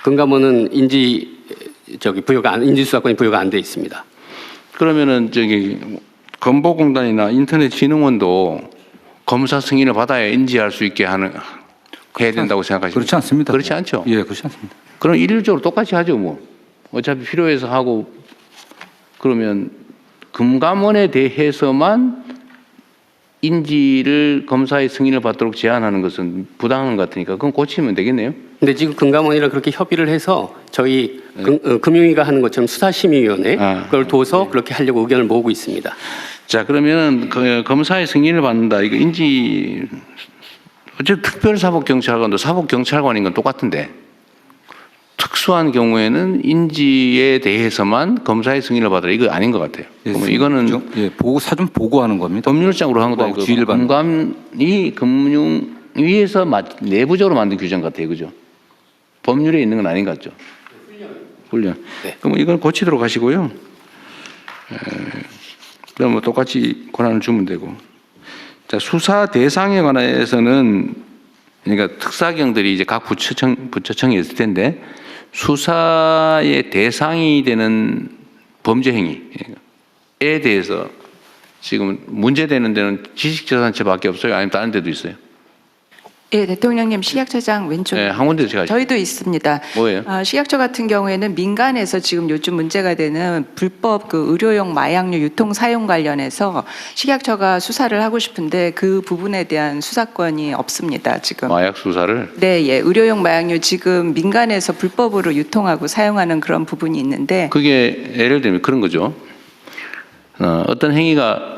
금감원은 인지수사권이 부여가 안 돼 있습니다. 그러면은 건보공단이나 인터넷진흥원도 검사 승인을 받아야 인지할 수 있게 해야 된다고 생각하십니까? 그렇지 않습니다. 그렇지 않죠. 예, 그렇지 않습니다. 그럼 일률적으로 똑같이 하죠, 뭐. 어차피 필요해서 하고. 그러면 금감원에 대해서만 인지를 검사의 승인을 받도록 제한하는 것은 부당한 것 같으니까 그건 고치면 되겠네요. 근데 지금 금감원이랑 그렇게 협의를 해서 저희 금융위가 하는 것처럼 수사심의위원회 그걸 둬서 그렇게 하려고 의견을 모으고 있습니다. 자, 그러면 그 검사의 승인을 받는다. 이거 인지 어쨌든 특별사법경찰관도 사법경찰관인 건 똑같은데 특수한 경우에는 인지에 대해서만 검사의 승인을 받으라. 이거 아닌 것 같아요. 예, 이거는 사전 보고하는 겁니다. 법률적으로 한 것도 아니고 금감이 금융위에서 내부적으로 만든 규정 같아요. 그죠? 법률에 있는 건 아닌 것 같죠? 훈련. 네. 그럼 이건 고치도록 하시고요. 그럼 뭐 똑같이 권한을 주면 되고. 자, 수사 대상에 관해서는 그러니까 특사경들이 이제 각 부처청이 있을 텐데 수사의 대상이 되는 범죄 행위에 대해서 지금 문제되는 데는 지식재산처밖에 없어요? 아니면 다른 데도 있어요? 예, 대통령님 식약처장 왼쪽. 네, 한 군데 제가 저희도 있습니다. 뭐예요? 식약처 같은 경우에는 민간에서 지금 요즘 문제가 되는 불법 의료용 마약류 유통 사용 관련해서 식약처가 수사를 하고 싶은데 그 부분에 대한 수사권이 없습니다. 지금. 마약 수사를? 네, 예, 의료용 마약류 지금 민간에서 불법으로 유통하고 사용하는 그런 부분이 있는데. 그게 예를 들면 그런 거죠. 어떤 행위가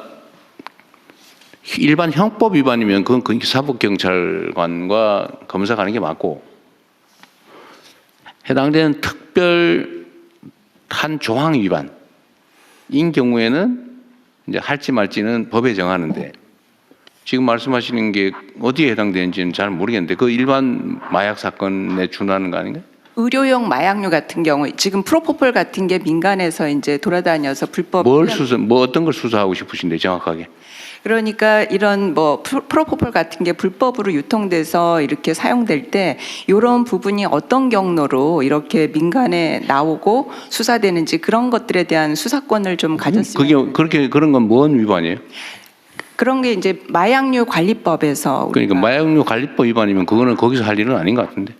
일반 형법 위반이면 그건 사법경찰관과 검사가 하는 게 맞고 해당되는 특별한 조항 위반인 경우에는 이제 할지 말지는 법에 정하는데 지금 말씀하시는 게 어디에 해당되는지는 잘 모르겠는데 그 일반 마약 사건에 준하는 거 아닌가요? 의료용 마약류 같은 경우 지금 프로포폴 같은 게 민간에서 이제 돌아다녀서 불법 어떤 걸 수사하고 싶으신데 정확하게? 그러니까 이런 프로포폴 같은 게 불법으로 유통돼서 이렇게 사용될 때 이런 부분이 어떤 경로로 이렇게 민간에 나오고 수사되는지 그런 것들에 대한 수사권을 좀 가졌으면. 그런 건 뭔 위반이에요? 그런 게 이제 마약류 관리법에서. 그러니까 마약류 관리법 위반이면 그거는 거기서 할 일은 아닌 것 같은데.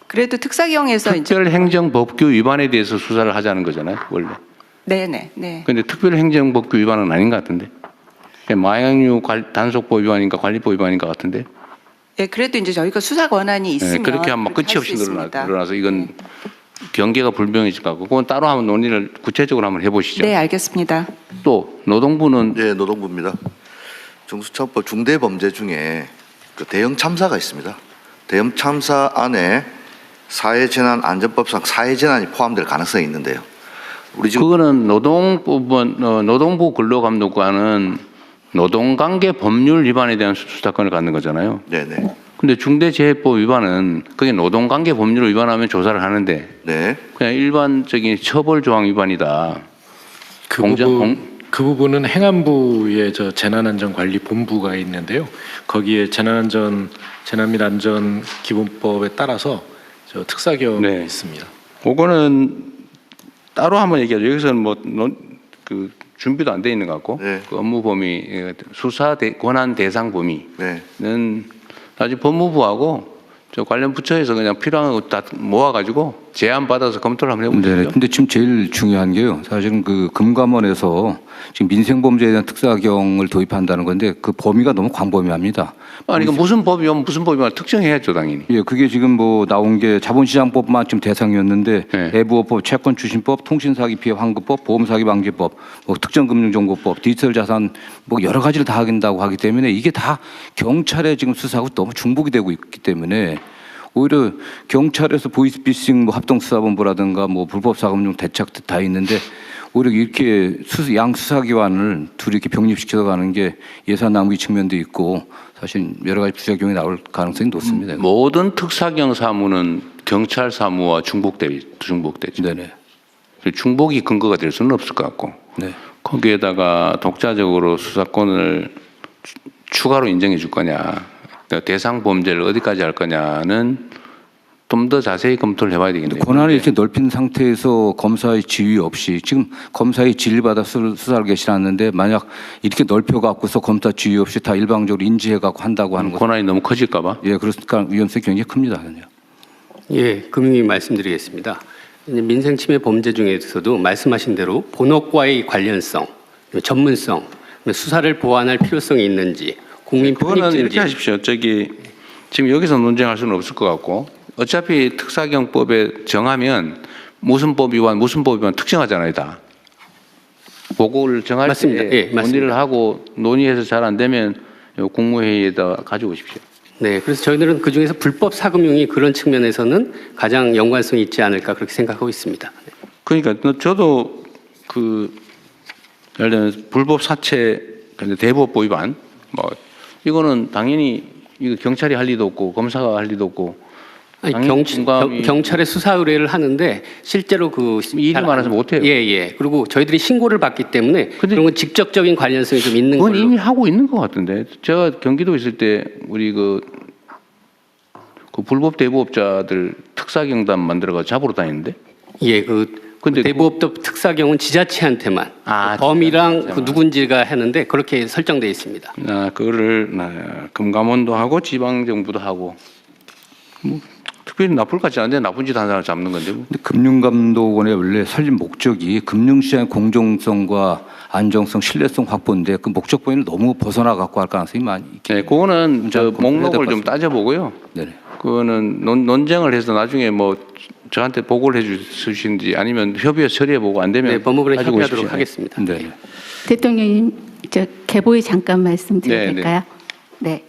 그래도 특사경에서 특별행정법규 위반에 대해서 수사를 하자는 거잖아요, 원래. 네네. 그런데 특별행정법규 위반은 아닌 것 같은데. 마약류 단속법 위반인가 관리법 위반인 것 같은데. 네, 그래도 이제 저희가 수사 권한이 있으면 그렇게 하면 끝이 없이 늘어나서 이건 경계가 불명해질 것 같고 그건 따로 한번 논의를 구체적으로 한번 해보시죠. 네, 알겠습니다. 또 노동부는 네, 노동부입니다. 중수처벌 중대범죄 중에 그 대형 참사가 있습니다. 대형 참사 안에 사회재난안전법상 사회재난이 포함될 가능성이 있는데요. 우리 지금 그거는 노동부 근로감독관은 노동관계 법률 위반에 대한 수사권을 갖는 거잖아요. 네네. 근데 중대재해법 위반은 그게 노동관계 법률을 위반하면 조사를 하는데 네. 그냥 일반적인 처벌 조항 위반이다. 그 부분은 행안부의 재난안전관리본부가 있는데요. 거기에 재난 및 안전 기본법에 따라서 특사경이 있습니다. 그거는 따로 한번 얘기하죠. 여기서는 준비도 안 돼 있는 것 같고 네. 그 업무 범위, 수사 권한 대상 범위는 네. 아직 법무부하고 저 관련 부처에서 그냥 필요한 거 다 모아가지고 제안 받아서 검토를 한번 해보죠. 네. 근데 지금 제일 중요한 게요. 사실은 그 금감원에서 지금 민생범죄에 대한 특사경을 도입한다는 건데 그 범위가 너무 광범위합니다. 아니 이거 무슨 법이면 무슨 법이면 특정해야죠 당연히. 예, 그게 지금 나온 게 자본시장법만 지금 대상이었는데 네. 애부업법, 채권추진법, 통신사기 피해 환급법, 보험사기 방지법, 특정금융정보법, 디지털자산 여러 가지를 다 하긴다고 하기 때문에 이게 다 경찰에 지금 수사하고 너무 중복이 되고 있기 때문에 오히려 경찰에서 보이스피싱 합동수사본부라든가 불법사금융 대책도 다 있는데 오히려 이렇게 양 수사기관을 둘이 이렇게 병립시켜서 가는 게 예산 낭비 측면도 있고 사실 여러 가지 부작용이 나올 가능성이 높습니다. 모든 특사경 사무는 경찰 사무와 중복되죠. 네네. 중복이 근거가 될 수는 없을 것 같고 네. 거기에다가 독자적으로 수사권을 추가로 인정해 줄 거냐, 그러니까 대상 범죄를 어디까지 할 거냐는 좀 더 자세히 검토를 해봐야 되겠네요. 권한을 이렇게 넓힌 상태에서 검사의 지휘 없이 지금 검사의 지휘를 받아 수사를 개시하는데 만약 이렇게 넓혀 갖고서 검사 지휘 없이 다 일방적으로 인지해 갖고 한다고 하는 것, 권한이 너무 커질까봐. 예, 그러니까 위험성이 굉장히 큽니다. 예, 금융위 말씀드리겠습니다. 민생침해 범죄 중에서도 말씀하신 대로 본업과의 관련성, 전문성, 수사를 보완할 필요성이 있는지, 국민 그거는 이렇게 편익인지. 하십시오. 지금 여기서 논쟁할 수는 없을 것 같고 어차피 특사경법에 정하면 무슨 법 위반 특정하잖아요, 다. 그거를 정할 맞습니다. 때 예, 맞습니다. 논의를 하고 논의해서 잘 안 되면 국무회의에다 가져오십시오. 네, 그래서 저희들은 그 중에서 불법 사금융이 그런 측면에서는 가장 연관성이 있지 않을까 그렇게 생각하고 있습니다. 그러니까 저도 예를 들면 불법 사채, 대법보 위반 이거는 당연히 이거 경찰이 할 리도 없고 검사가 할 리도 없고 아니, 당연히 공감이- 경찰에 수사 의뢰를 하는데 실제로 일이 잘 많아서 못해요. 예. 그리고 저희들이 신고를 받기 때문에 그런 건 직접적인 관련성이 좀 있는 그건 걸로. 이미 하고 있는 것 같은데 제가 경기도 있을 때 우리 그 불법 대부업자들 특사경단 만들어가 잡으러 다니는데 예, 근데 대부업법 특사경은 지자체한테만 범이랑 그 누군지가 하는데 그렇게 설정되어 있습니다. 그거를 금감원도 하고 지방정부도 하고 특별히 나쁠 것 같지 않은데 나쁜 짓 한 사람 잡는 건데 뭐. 근데 금융감독원의 원래 설립 목적이 금융시장의 공정성과 안정성, 신뢰성 확보인데 그 목적 범위를 너무 벗어나 갖고 할 가능성이 많이 있긴 네, 그거는 저 검토해야 될것 목록을 좀 같습니다. 따져보고요. 네네. 그거는 논쟁을 해서 나중에 뭐 저한테 보고를 해주시는지 아니면 협의해서 처리해보고 안 되면 네, 법무부에 가지고 협의하도록 오십시오. 하겠습니다. 네. 대통령님, 저 개보위 잠깐 말씀드려도 네, 될까요? 네.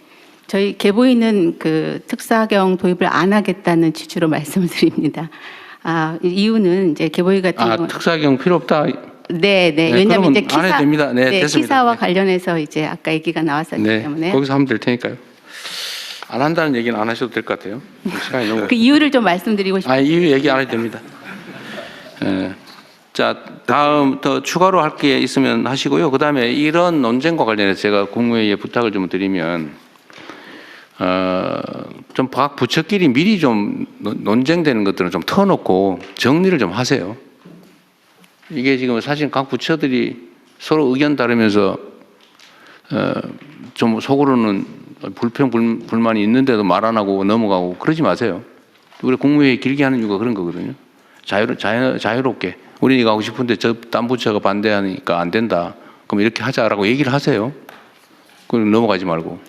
저희 개보위는 그 특사경 도입을 안 하겠다는 취지로 말씀을 드립니다. 이유는 이제 개보위 같은 경우는 특사경 필요 없다. 네. 네, 왜냐하면 이제 그러면 안 해도 됩니다. 네, 됐습니다. 기사와 네. 관련해서 이제 아까 얘기가 나왔었기 네, 때문에 거기서 하면 될 테니까요. 안 한다는 얘기는 안 하셔도 될 것 같아요. 시간이 너무. 그 이유를 좀 말씀드리고 싶습니다. 이유 얘기 안 해도 됩니다. 자, 다음 더 추가로 할 게 있으면 하시고요. 그 다음에 이런 논쟁과 관련해서 제가 국무회의에 부탁을 좀 드리면, 좀 각 부처끼리 미리 좀 논쟁되는 것들은 좀 터놓고 정리를 좀 하세요. 이게 지금 사실 각 부처들이 서로 의견 다르면서, 좀 속으로는 불만이 있는데도 말 안 하고 넘어가고 그러지 마세요. 우리 국무회의 길게 하는 이유가 그런 거거든요. 자유롭게. 우리 이거 하고 싶은데 저 딴 부처가 반대하니까 안 된다. 그럼 이렇게 하자라고 얘기를 하세요. 그럼 넘어가지 말고.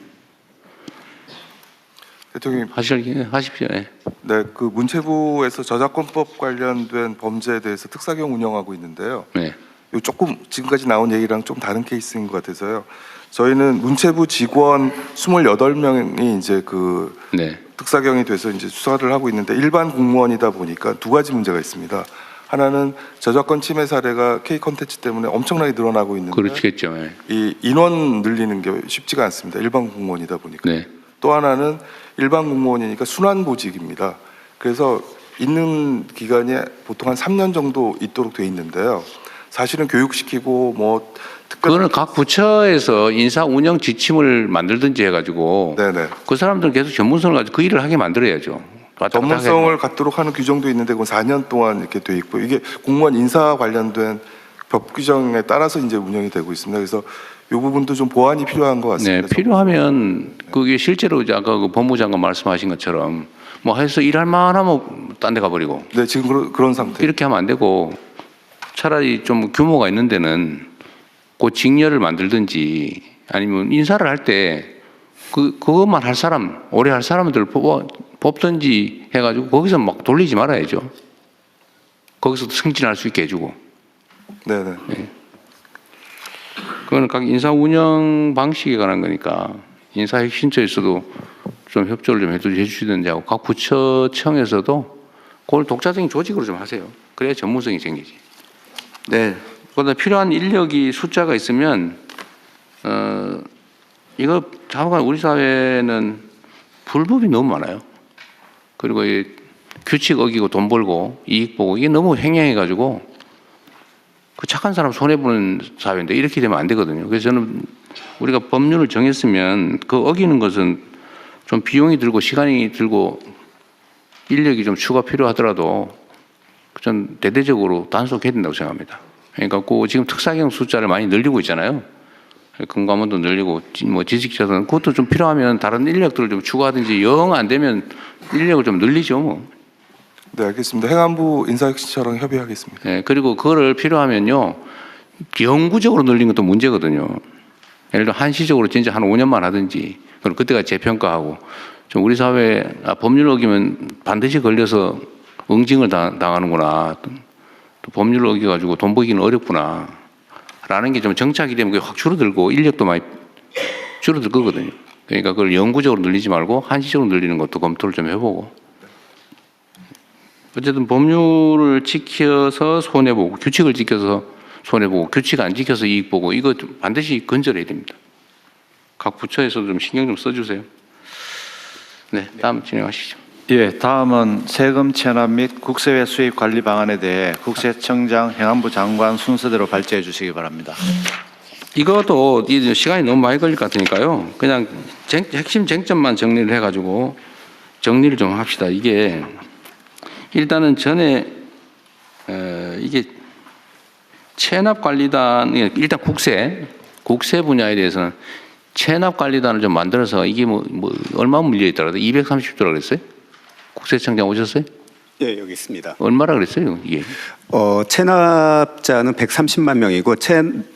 대통령님, 하십시오. 네. 네, 그 문체부에서 저작권법 관련된 범죄에 대해서 특사경 운영하고 있는데요. 네. 요 조금 지금까지 나온 얘기랑 좀 다른 케이스인 것 같아서요. 저희는 문체부 직원 28명이 이제 그 네. 특사경이 돼서 이제 수사를 하고 있는데 일반 공무원이다 보니까 두 가지 문제가 있습니다. 하나는 저작권 침해 사례가 K 콘텐츠 때문에 엄청나게 늘어나고 있는데 그렇겠죠. 네. 이 인원 늘리는 게 쉽지가 않습니다. 일반 공무원이다 보니까. 네. 또 하나는 일반 공무원이니까 순환보직입니다. 그래서 있는 기간이 보통 한 3년 정도 있도록 돼 있는데요. 사실은 교육시키고 뭐 그거는 각 부처에서 인사 운영 지침을 만들든지 해가지고 네네. 그 사람들은 계속 전문성을 가지고 그 일을 하게 만들어야죠. 전문성을 갖도록 하는 규정도 있는데 그건 4년 동안 이렇게 돼 있고 이게 공무원 인사 관련된 법 규정에 따라서 이제 운영이 되고 있습니다. 그래서 이 부분도 좀 보완이 필요한 것 네, 같습니다. 필요하면 그게 실제로 이제 아까 그 법무장관 말씀하신 것처럼 뭐 해서 일할 만하면 딴 데 가버리고 네, 지금 그런 상태. 이렇게 하면 안 되고 차라리 좀 규모가 있는 데는 그 직렬을 만들든지 아니면 인사를 할 때 그것만 할 사람 오래 할 사람들 뽑든지 해가지고 거기서 막 돌리지 말아야죠. 거기서도 승진할 수 있게 해주고. 네네. 그거는 각 인사 운영 방식에 관한 거니까 인사 혁신처에서도 좀 협조를 좀 해주시든지 하고 각 부처청에서도 그걸 독자적인 조직으로 좀 하세요. 그래야 전문성이 생기지. 네. 그러다 필요한 인력이 숫자가 있으면 이거 자꾸간 우리 사회는 불법이 너무 많아요. 그리고 이 규칙 어기고 돈 벌고 이익 보고 이게 너무 횡행해가지고 그 착한 사람 손해보는 사회인데 이렇게 되면 안 되거든요. 그래서 저는 우리가 법률을 정했으면 그 어기는 것은 좀 비용이 들고 시간이 들고 인력이 좀 추가 필요하더라도 전 대대적으로 단속해야 된다고 생각합니다. 그러니까 지금 특사경 숫자를 많이 늘리고 있잖아요. 금감원도 늘리고 뭐 지식자산 그것도 좀 필요하면 다른 인력들을 좀 추가하든지 영 안 되면 인력을 좀 늘리죠 뭐. 네, 알겠습니다. 행안부 인사혁신처랑 협의하겠습니다. 네, 그리고 그거를 필요하면요 영구적으로 늘린 것도 문제거든요. 예를 들어 한시적으로 진짜 한 5년만 하든지 그럼 그때가 재평가하고 좀 우리 사회 법률 어기면 반드시 걸려서 응징을 당하는구나. 또 법률 어겨가지고 돈 벌기는 어렵구나. 라는 게 좀 정착이 되면 그게 확 줄어들고 인력도 많이 줄어들 거거든요. 그러니까 그걸 영구적으로 늘리지 말고 한시적으로 늘리는 것도 검토를 좀 해보고. 어쨌든 법률을 지켜서 손해보고 규칙을 지켜서 손해보고 규칙 안 지켜서 이익 보고 이거 반드시 건절해야 됩니다. 각 부처에서도 좀 신경 좀 써주세요. 네, 다음 진행하시죠. 예, 다음은 세금 체납 및 국세외 수입 관리 방안에 대해 국세청장, 행안부 장관 순서대로 발제해 주시기 바랍니다. 이것도 시간이 너무 많이 걸릴 것 같으니까요. 그냥 핵심 쟁점만 정리를 해가지고 정리를 좀 합시다. 이게 일단은 전에 이게 체납관리단 일단 국세 분야에 대해서는 체납관리단을 좀 만들어서 이게 뭐 얼마 물려 있더라도 230조라 그랬어요? 국세청장 오셨어요? 예, 여기 있습니다. 얼마라 그랬어요? 이게? 체납자는 130만 명이고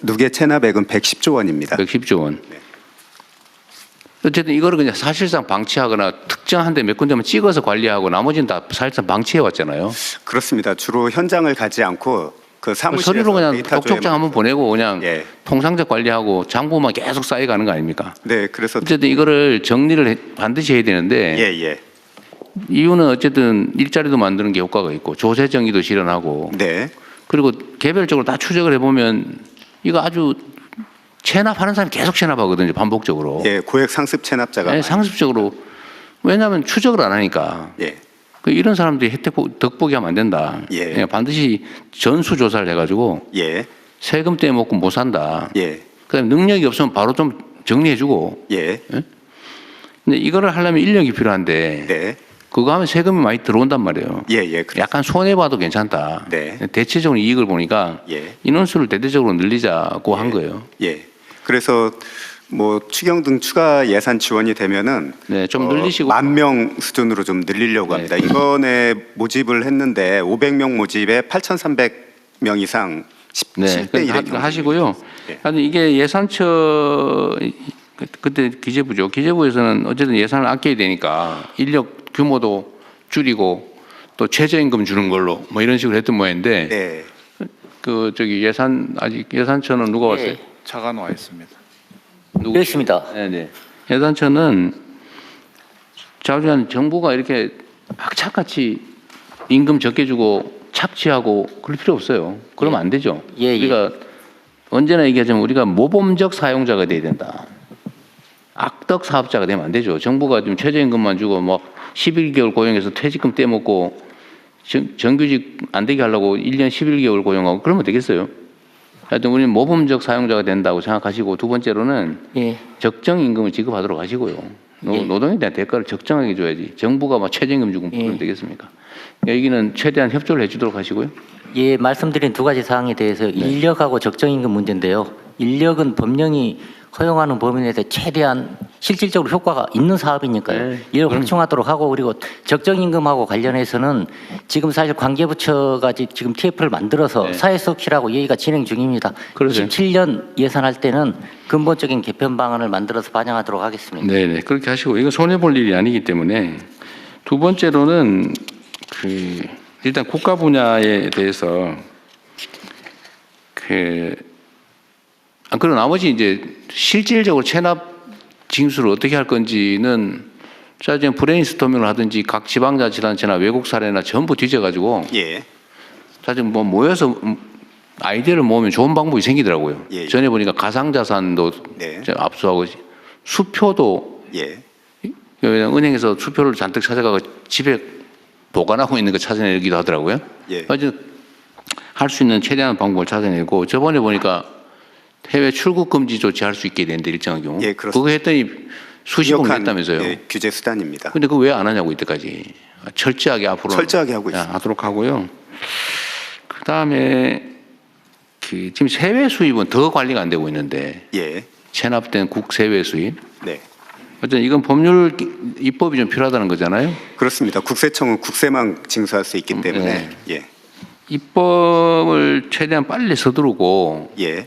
누계 체납액은 110조 원입니다. 110조 원. 네. 어쨌든 이거를 그냥 사실상 방치하거나 특정한 데 몇 군데만 찍어서 관리하고 나머지는 다 사실상 방치해 왔잖아요. 그렇습니다. 주로 현장을 가지 않고 그 사무실에서 서류로 그냥 데이터 독촉장 한번 보내고 그냥 예. 통상적 관리하고 장부만 계속 쌓여가는 거 아닙니까? 네, 그래서 어쨌든 이거를 정리를 반드시 해야 되는데 예. 이유는 어쨌든 일자리도 만드는 게 효과가 있고 조세 정의도 실현하고 네. 그리고 개별적으로 다 추적을 해보면 이거 아주 체납하는 사람이 계속 체납하거든요. 반복적으로. 예, 고액 상습 체납자가 네, 상습적으로. 왜냐하면 추적을 안 하니까. 예. 이런 사람들이 덕보기 하면 안 된다. 예. 그냥 반드시 전수조사를 해가지고 예. 세금 떼먹고 못 산다. 예. 그다음에 능력이 없으면 바로 좀 정리해주고. 예. 근데 이거를 하려면 인력이 필요한데 네. 그거 하면 세금이 많이 들어온단 말이에요. 예, 그렇습니다. 약간 손해봐도 괜찮다. 네. 대체적으로 이익을 보니까 예. 인원수를 대대적으로 늘리자고 한 거예요. 예. 그래서 뭐 추경 등 추가 예산 지원이 되면은 네, 좀 늘리시고 10,000명 수준으로 좀 늘리려고 합니다. 이번에 모집을 했는데 500명 모집에 8,300명 이상 17대 1의 경우 하시고요. 예. 아니 이게 예산처 그때 기재부죠. 기재부에서는 어쨌든 예산을 아껴야 되니까 인력 규모도 줄이고 또 최저임금 주는 걸로 뭐 이런 식으로 했던 모양인데 네. 그 저기 아직 예산처는 누가 왔어요? 차관 와 있습니다. 누구? 있습니다. 네네. 예산처는 자주한 정부가 이렇게 악착같이 임금 적게 주고 착취하고 그럴 필요 없어요. 그러면 안 되죠. 예. 우리가 언제나 얘기하자면 우리가 모범적 사용자가 돼야 된다. 악덕 사업자가 되면 안 되죠. 정부가 좀 최저임금만 주고 뭐 11개월 고용해서 퇴직금 떼먹고 정규직 안 되게 하려고 1년 11개월 고용하고 그러면 되겠어요. 하여튼 우리는 모범적 사용자가 된다고 생각하시고 두 번째로는 예. 적정 임금을 지급하도록 하시고요. 노동에 대한 대가를 적정하게 줘야지. 정부가 막 최저임금 주고 그러면 되겠습니까? 여기는 최대한 협조를 해주도록 하시고요. 예, 말씀드린 두 가지 사항에 대해서 인력하고 적정임금 문제인데요. 인력은 법령이 허용하는 범위 내에서 최대한 실질적으로 효과가 있는 사업이니까요. 네, 이를 확충하도록 하고 그리고 적정임금하고 관련해서는 지금 사실 관계부처가 지금 TF를 만들어서 네. 사회석치라고 얘기가 진행 중입니다. 그러세요. 17년 예산할 때는 근본적인 개편 방안을 만들어서 반영하도록 하겠습니다. 네네 그렇게 하시고 이거 손해 볼 일이 아니기 때문에 두 번째로는 일단 국가 분야에 대해서 그리고 나머지 이제 실질적으로 체납 징수를 어떻게 할 건지는 짜증 브레인스토밍을 하든지 각 지방자치단체나 외국 사례나 전부 뒤져가지고 예. 짜증 뭐 모여서 아이디어를 모으면 좋은 방법이 생기더라고요. 예. 전에 보니까 가상자산도 네. 압수하고 수표도 예. 은행에서 수표를 잔뜩 찾아가고 집에 보관하고 있는 거 찾아내기도 하더라고요. 예. 할 수 있는 최대한 방법을 찾아내고 저번에 보니까 해외 출국 금지 조치할 수 있게 되는데 일정한 경우. 예, 그렇습니다. 그거 했더니 수십억 강력한, 냈다면서요. 규제 수단입니다. 근데 그거 왜 안 하냐고 이때까지. 철저하게 앞으로 철저하게 하고 있습니다. 하도록 하고요. 그 다음에 지금 세외 수입은 더 관리가 안 되고 있는데 예. 체납된 국세외 수입. 네. 어쨌든 이건 법률 입법이 좀 필요하다는 거잖아요. 그렇습니다. 국세청은 국세만 징수할 수 있기 때문에 네. 예. 입법을 최대한 빨리 서두르고 예.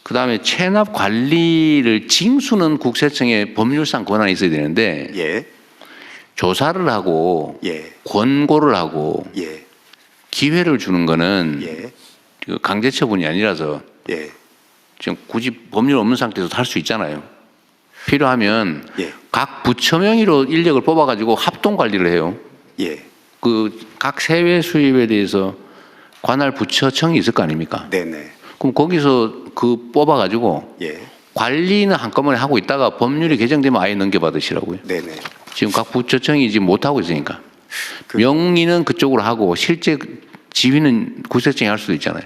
그 다음에 체납 관리를 징수는 국세청에 법률상 권한이 있어야 되는데 예. 조사를 하고 예. 권고를 하고 예. 기회를 주는 거는 예. 그 강제 처분이 아니라서 예. 지금 굳이 법률 없는 상태에서 할 수 있잖아요. 필요하면 예. 각 부처 명의로 인력을 뽑아가지고 합동 관리를 해요. 예. 그 각 세외 수입에 대해서 관할 부처청이 있을 거 아닙니까? 네네. 그럼 거기서 그 뽑아가지고 예. 관리는 한꺼번에 하고 있다가 법률이 개정되면 아예 넘겨받으시라고요. 네네. 지금 각 부처청이 지금 못하고 있으니까. 명의는 그쪽으로 하고 실제 지휘는 국세청이 할 수도 있잖아요.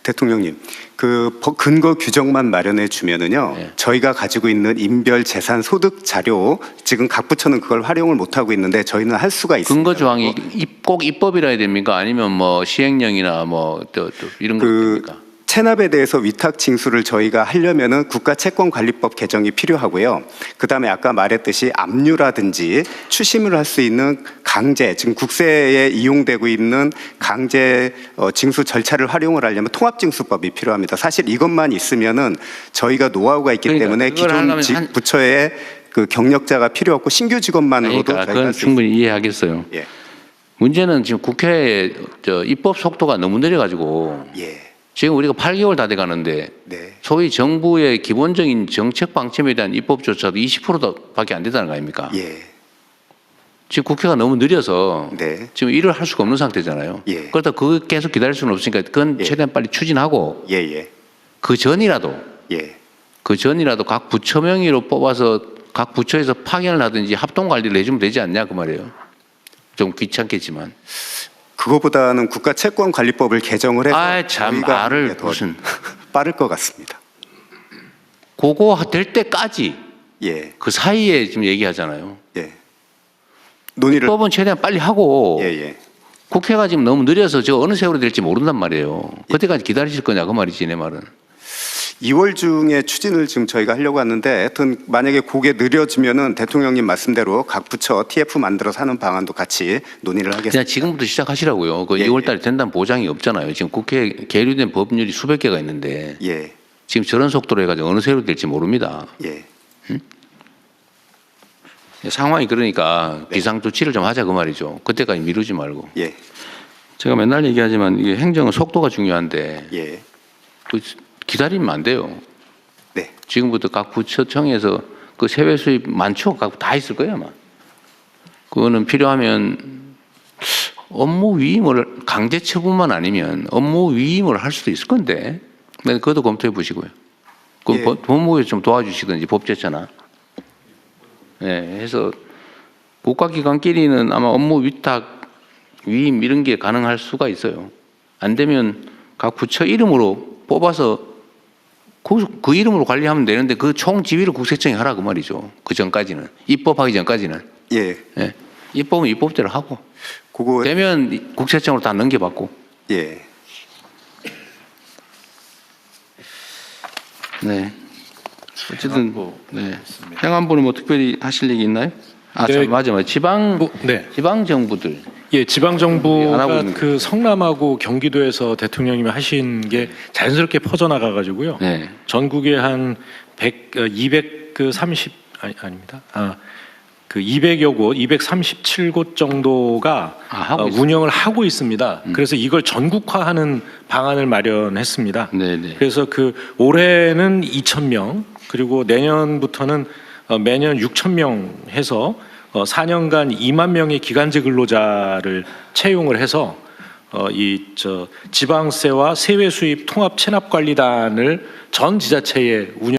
대통령님, 그 근거 규정만 마련해 주면은요, 네. 저희가 가지고 있는 인별 재산 소득 자료, 지금 각 부처는 그걸 활용을 못 하고 있는데 저희는 할 수가 있습니다. 근거 조항이 꼭 입법이라 해야 됩니까? 아니면 뭐 시행령이나 뭐 또 이런 거 됩니까? 체납에 대해서 위탁 징수를 저희가 하려면은 국가채권관리법 개정이 필요하고요. 그다음에 아까 말했듯이 압류라든지 추심을 할 수 있는 강제, 지금 국세에 이용되고 있는 강제 징수 절차를 활용을 하려면 통합징수법이 필요합니다. 사실 이것만 있으면은 저희가 노하우가 있기 그러니까 때문에 그걸 기존 부처에 그 경력자가 필요 없고 신규 직원만으로도 그러니까 저희가 그건 할수 충분히 이해하겠어요. 예. 문제는 지금 국회 입법 속도가 너무 느려가지고 예. 지금 우리가 8개월 다 돼가는데 네. 소위 정부의 기본적인 정책 방침에 대한 입법조차도 20%밖에 안 된다는 거 아닙니까? 예. 지금 국회가 너무 느려서 네. 지금 일을 할 수가 없는 상태잖아요. 예. 그러다 그거 계속 기다릴 수는 없으니까 그건 예. 최대한 빨리 추진하고 예. 예. 그 전이라도 예. 각 부처 명의로 뽑아서 각 부처에서 파견을 하든지 합동 관리를 해주면 되지 않냐 그 말이에요. 좀 귀찮겠지만. 그거보다는 국가채권관리법을 개정을 해서 아이, 참 저희가 말을 하는 게 더 무슨. 빠를 것 같습니다. 그거 될 때까지 예. 그 사이에 지금 얘기하잖아요. 예. 논의를 법은 최대한 빨리 하고 예, 예. 국회가 지금 너무 느려서 저 어느 세월이 될지 모른단 말이에요. 그때까지 기다리실 거냐 그 말이지 내 말은. 2월 중에 추진을 지금 저희가 하려고 하는데 하여튼 만약에 그게 느려지면은 대통령님 말씀대로 각 부처 TF 만들어서 하는 방안도 같이 논의를 하겠습니다. 그냥 지금부터 시작하시라고요. 그 예, 2월 달에 된다는 보장이 없잖아요. 지금 국회에 계류된 법률이 수백 개가 있는데 예. 지금 저런 속도로 해가지고 어느 세월이 될지 모릅니다. 예. 상황이 그러니까 비상조치를 좀 하자 그 말이죠. 그때까지 미루지 말고. 예. 제가 맨날 얘기하지만 이게 행정은 속도가 중요한데 예. 그 기다리면 안 돼요. 네. 지금부터 각 부처청에서 그 세외 수입 많죠. 각 다 있을 거예요 아마. 그거는 필요하면 업무 위임을 강제 처분만 아니면 업무 위임을 할 수도 있을 건데. 네, 그것도 검토해 보시고요. 그 예. 법무부에 좀 도와주시든지 법제처나. 네, 해서 국가기관끼리는 아마 업무 위탁, 위임 이런 게 가능할 수가 있어요. 안 되면 각 부처 이름으로 뽑아서 그 이름으로 관리하면 되는데 그 총 지휘를 국세청이 하라 그 말이죠. 그 전까지는 입법하기 전까지는. 예. 예. 입법은 입법대로 하고 그거 되면 국세청으로 다 넘겨받고. 예. 네. 어쨌든 네. 행안부는 뭐 특별히 하실 얘기 있나요? 아, 네. 참, 맞아. 지방 네. 지방 정부들. 예, 지방 안 하고 정부가 있는 그 성남하고 경기도에서 대통령님이 하신 게 자연스럽게 퍼져나가 가지고요. 네. 전국에 한 230 아닙니다. 그 200여 곳, 237곳 정도가 하고 운영을 하고 있습니다. 그래서 이걸 전국화하는 방안을 마련했습니다. 네네. 그래서 그 올해는 2,000명, 그리고 내년부터는 매년 6,000명 해서 4년간 2만 명의 기간제 근로자를 채용을 해서 지방세와 세외 수입 통합 체납 관리단을 전 지자체에 운영